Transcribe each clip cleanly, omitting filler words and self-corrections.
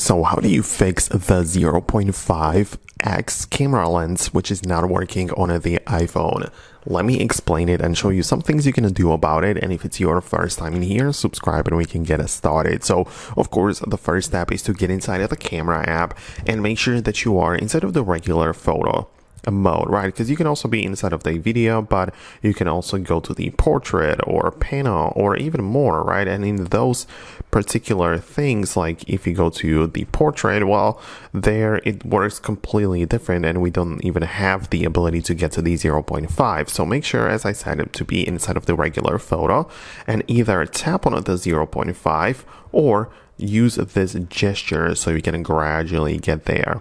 So how do you fix the 0.5x camera lens which is not working on the iPhone? Let me explain it and show you some things you can do about it. And if it's your first time in here, subscribe and we can get started. So of course, the first step is to get inside of the camera app and make sure that you are inside of the regular photo mode, right? Because you can also be inside of the video, but you can also go to the portrait or panel or even more, right? And in those particular things, like if you go to the portrait, well, there it works completely different and we don't even have the ability to get to the 0.5. So make sure, as I said, to be inside of the regular photo and either tap on the 0.5 or use this gesture so you can gradually get there.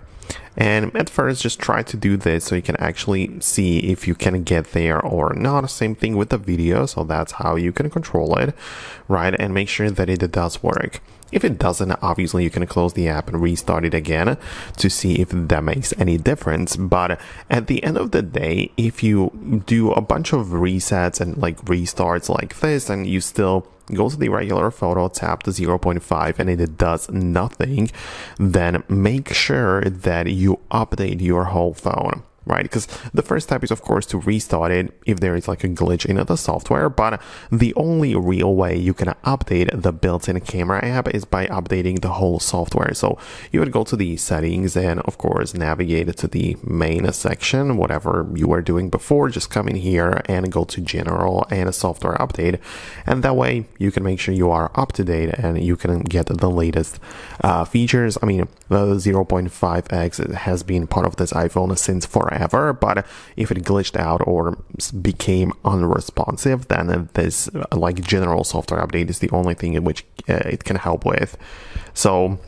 And at first, just try to do this so you can actually see if you can get there or not. Same thing with the video, so that's how you can control it, right? And make sure that it does work. If it doesn't, obviously you can close the app and restart it again to see if that makes any difference. But at the end of the day, if you do a bunch of resets and like restarts like this and you still go to the regular photo, tap the 0.5 and it does nothing, then make sure that you update your whole phone. Right, because the first step is of course to restart it if there is like a glitch in the software, but the only real way you can update the built-in camera app is by updating the whole software. So you would go to the settings and of course navigate to the main section, whatever you were doing before, just come in here and go to general and software update, and that way you can make sure you are up to date and you can get the latest features. I mean, the 0.5x has been part of this iPhone since forever, but if it glitched out or became unresponsive, then this like general software update is the only thing in which it can help with. So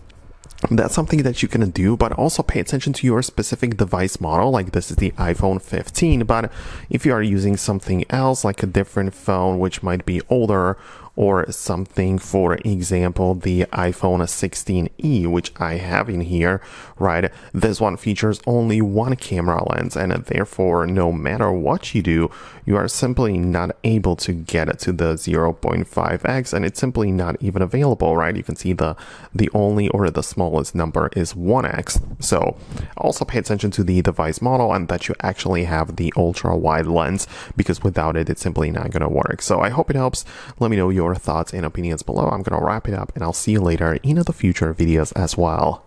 that's something that you can do, but also pay attention to your specific device model. Like this is the iPhone 15, but if you are using something else, like a different phone which might be older, or something, for example, the iPhone 16e, which I have in here, right? This one features only one camera lens, and therefore, no matter what you do, you are simply not able to get to the 0.5x, and it's simply not even available, right? You can see the only or the smallest number is 1x. So also pay attention to the device model and that you actually have the ultra wide lens, because without it, it's simply not going to work. So I hope it helps. Let me know your thoughts and opinions below. I'm going to wrap it up and I'll see you later in the future videos as well.